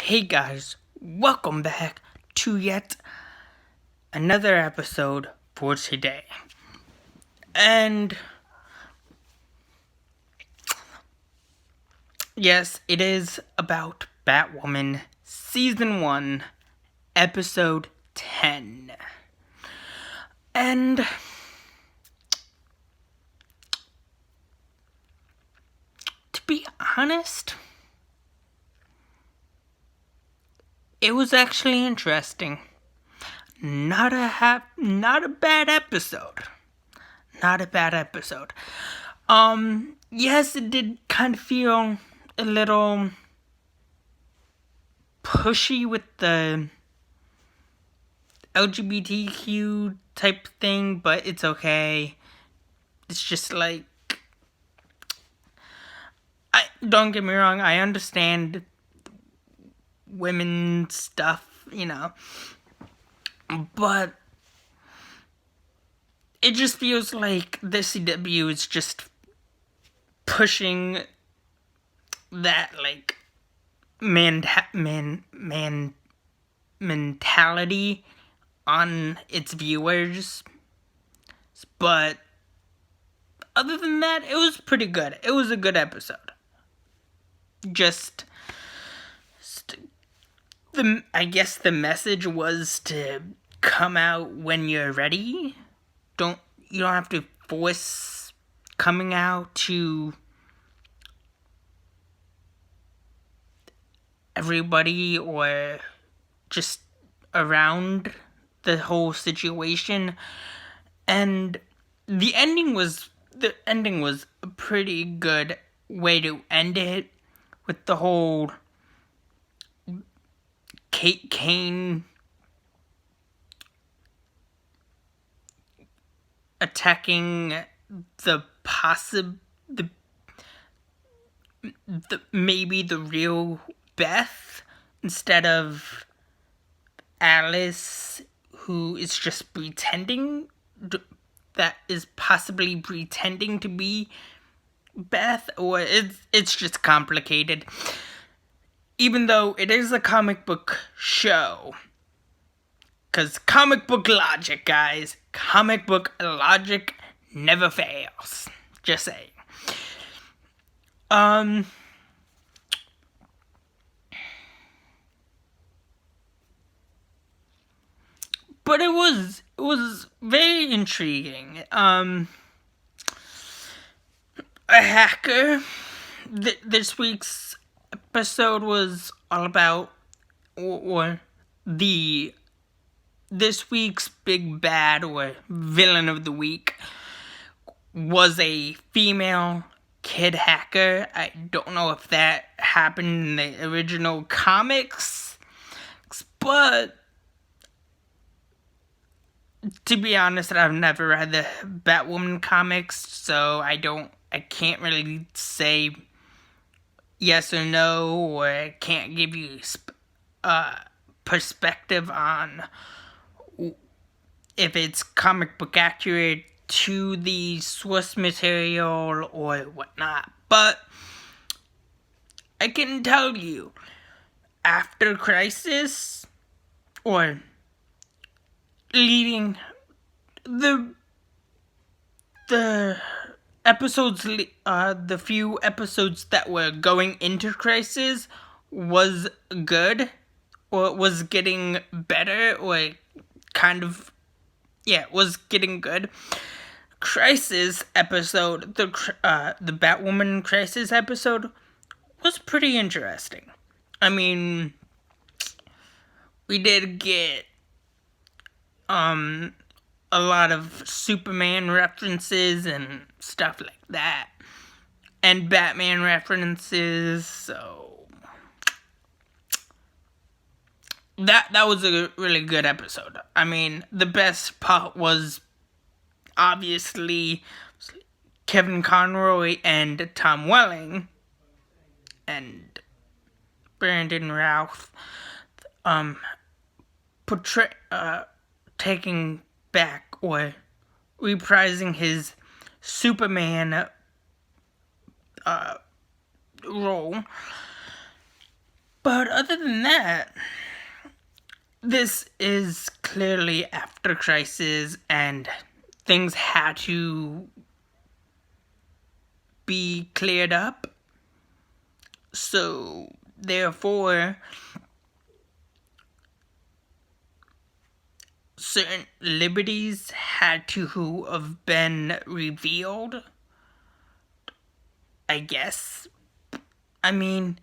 Hey guys, welcome back to yet another episode for today. And yes, it is about Batwoman Season 1, Episode 10. And to be honest, it was actually interesting. Not a bad episode. Not a bad episode. Yes, it did kind of feel a little pushy with the LGBTQ type thing, but it's okay. It's just like, don't get me wrong, I understand women stuff, but it just feels like the CW is just pushing that, like, mentality on its viewers. But other than that, it was pretty good. It was a good episode. I guess the message was to come out when you're ready. You don't have to force coming out to everybody or just around the whole situation. And the ending was a pretty good way to end it, with the whole Kate Kane attacking maybe the real Beth instead of Alice, who is just possibly pretending to be Beth, or it's just complicated. Even though it is a comic book show. Because comic book logic, guys. Comic book logic never fails. Just saying. But it was very intriguing. A hacker. This week's episode was all about, this week's big bad or villain of the week was a female kid hacker. I don't know if that happened in the original comics, but to be honest, I've never read the Batwoman comics, so I can't really say yes or no, or I can't give you perspective on if it's comic book accurate to the source material or whatnot. But I can tell you, after Crisis, or leading the episodes, the few episodes that were going into Crisis was good, or was getting better, or was getting good. Crisis episode, the Batwoman Crisis episode, was pretty interesting. I mean, we did get a lot of Superman references and stuff like that, and Batman references, so that was a really good episode. I mean, the best part was obviously Kevin Conroy and Tom Welling and Brandon Routh taking back or reprising his Superman role. But other than that, this is clearly after Crisis, and things had to be cleared up. So, therefore, certain liberties had to have been revealed, I guess. I mean,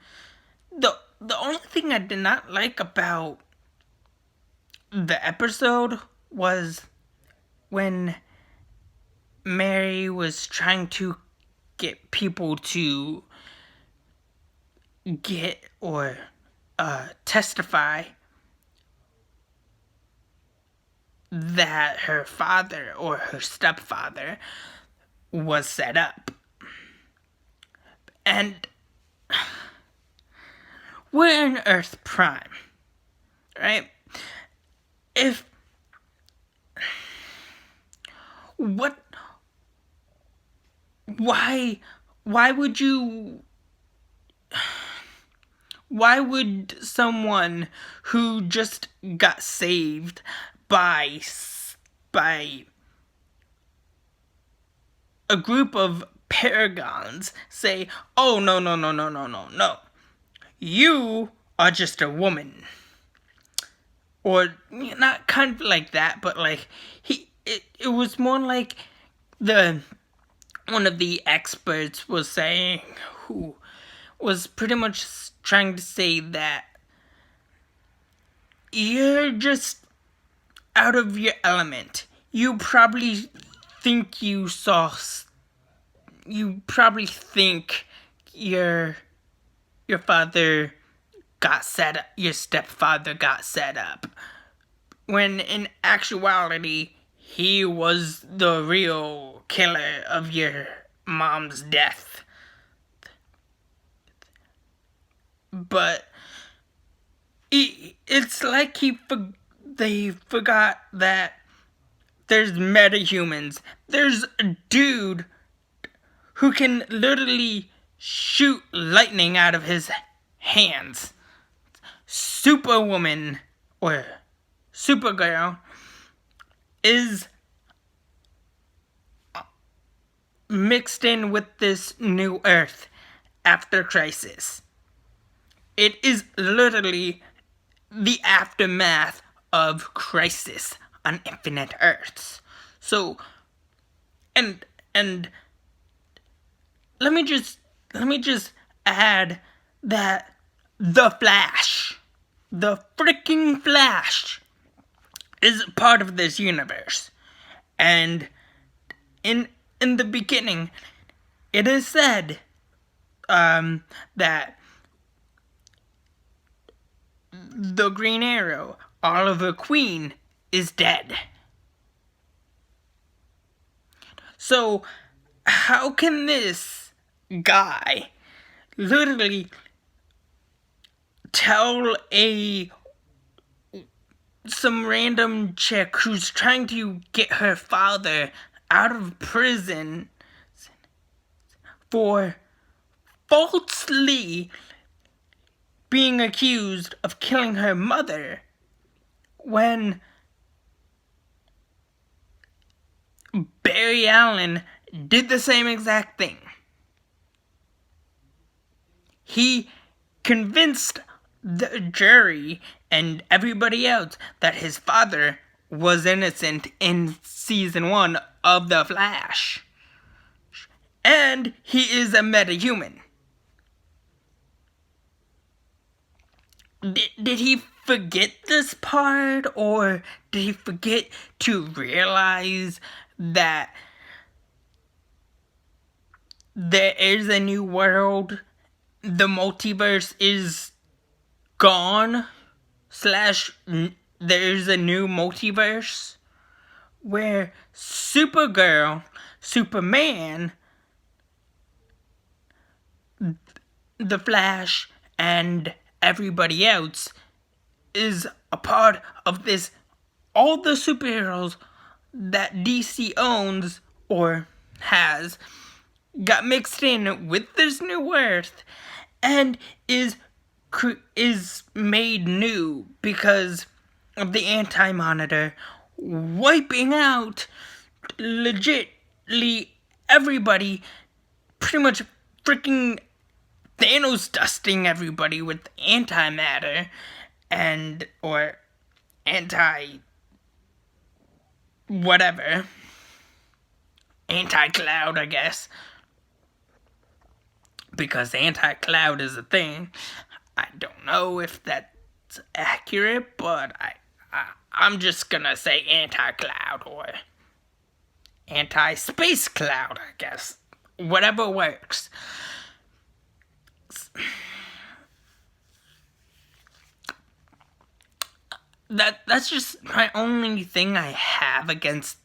the only thing I did not like about the episode was when Mary was trying to get people to get or testify that her father or her stepfather was set up. And we're in Earth Prime, right? Why would someone who just got saved by a group of paragons say, "Oh, no, you are just a woman"? Or not kind of like that, but like it was more like one of the experts was saying, who was pretty much trying to say that you're just out of your element. You probably think your father got set up, your stepfather got set up, when in actuality he was the real killer of your mom's death. But it's like they forgot that there's metahumans. There's a dude who can literally shoot lightning out of his hands. Superwoman or Supergirl is mixed in with this new Earth after Crisis. It is literally the aftermath of Crisis on Infinite Earths. So, and let me just add that the freaking Flash, is part of this universe. And in the beginning, it is said that the Green Arrow, Oliver Queen, is dead. So, how can this guy literally tell some random chick who's trying to get her father out of prison for falsely being accused of killing her mother, when Barry Allen did the same exact thing? He convinced the jury and everybody else that his father was innocent in season 1 of The Flash. And he is a metahuman. Did he forget this part, or did he forget to realize that there is a new world? The multiverse is gone, there's a new multiverse where Supergirl, Superman, the Flash, and everybody else is a part of this. All the superheroes that DC owns or has got mixed in with this new Earth and is is made new because of the Anti-Monitor wiping out legitly everybody, pretty much freaking Thanos dusting everybody with antimatter or anti whatever, anti-cloud, I guess, because anti-cloud is a thing. I don't know if that's accurate, but I'm just gonna say anti-cloud or anti-space cloud, I guess. Whatever works. That's just my only thing I have against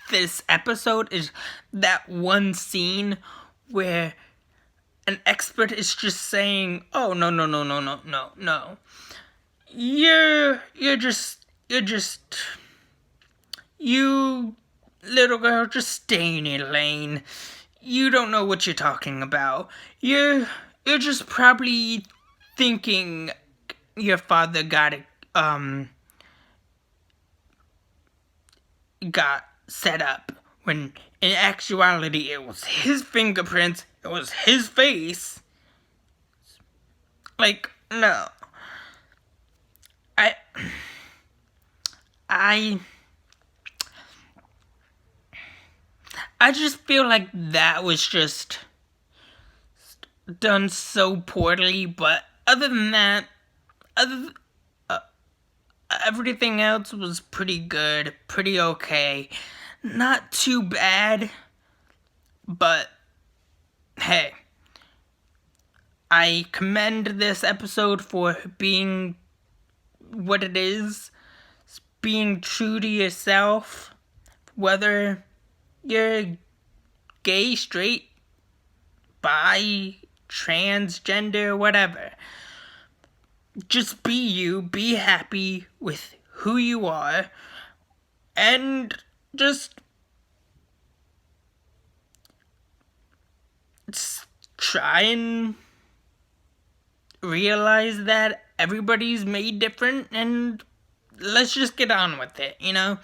this episode is that one scene where an expert is just saying, "Oh, no. You little girl, just stay in your lane. You don't know what you're talking about. You're just probably thinking your father got set up, when in actuality it was his fingerprints, it was his face." Like, no. I just feel like that was just done so poorly, but other than that, everything else was pretty good, pretty okay. Not too bad, but hey, I commend this episode for being what it is, being true to yourself, whether you're gay, straight, bi, transgender, whatever. Just be you, be happy with who you are, and just try and realize that everybody's made different, and let's just get on with it, you know?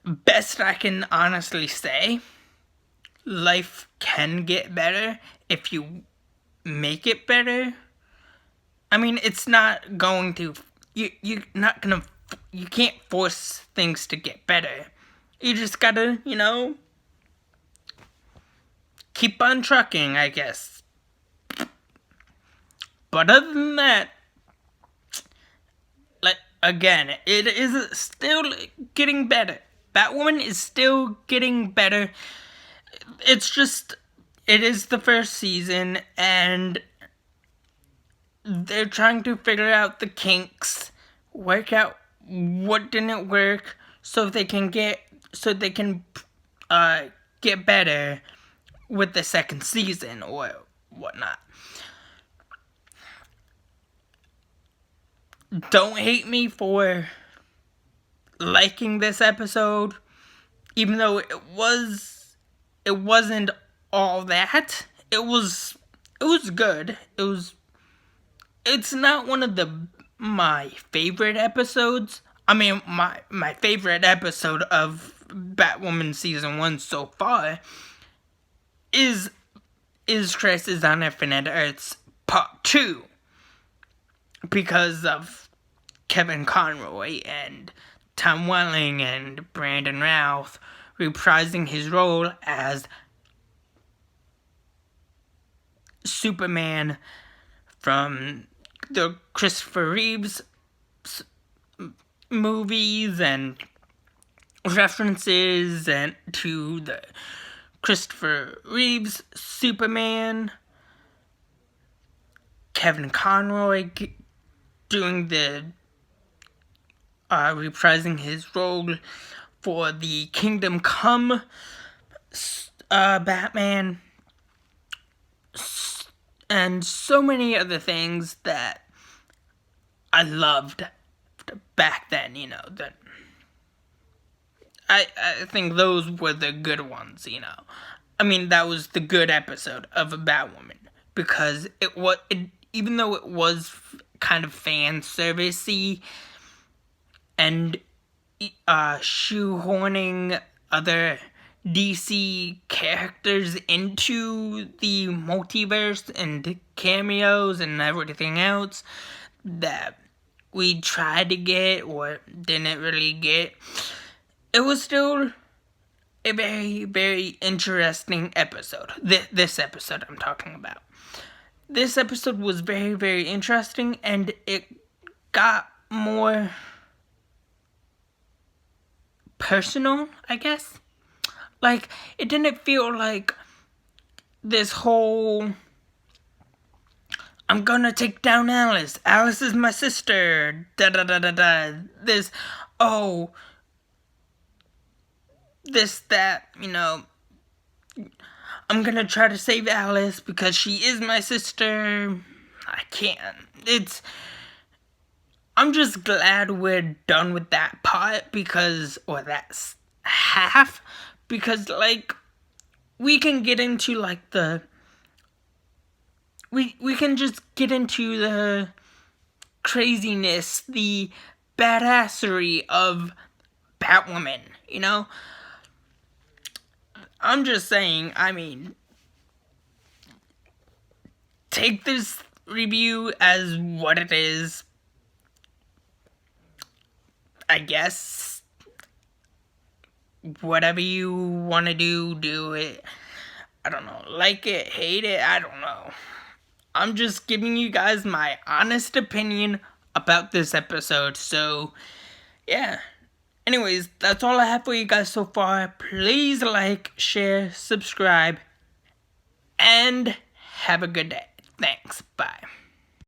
Best I can honestly say, life can get better if you make it better. I mean, it's not going to, you're not gonna, you can't force things to get better. You just gotta, keep on trucking, I guess. But other than that, again, it is still getting better. Batwoman is still getting better. It's just, it is the first season, and they're trying to figure out the kinks, work out what didn't work, so they can get better with the second season or whatnot. Don't hate me for liking this episode, even though it wasn't all that. It was good. It's not one of my favorite episodes. I mean, my favorite episode of Batwoman season 1 so far is Crisis on Infinite Earths Part 2, because of Kevin Conroy and Tom Welling and Brandon Routh reprising his role as Superman from the Christopher Reeves movies, and references to the Christopher Reeves Superman. Kevin Conroy doing the reprising his role for the Kingdom Come Batman, and so many other things that I loved back then, that I think those were the good ones, I mean, that was the good episode of Batwoman. because even though it was kind of fan servicey and shoehorning other DC characters into the multiverse and cameos and everything else that we tried to get or didn't really get, it was still a very, very interesting episode. This episode I'm talking about. This episode was very, very interesting, and it got more personal, I guess. Like, it didn't feel like this whole, I'm gonna take down Alice. Alice is my sister. Da da da da da. This, oh, this, that, I'm gonna try to save Alice because she is my sister. I can't. I'm just glad we're done with that part or that's half, because, like, we can get into, like, we can just get into the craziness, the badassery of Batwoman, I'm just saying, take this review as what it is. I guess whatever you want to do it. I don't know. Like it, hate it, I don't know. I'm just giving you guys my honest opinion about this episode. So, yeah. Anyways, that's all I have for you guys so far. Please like, share, subscribe, and have a good day. Thanks. Bye.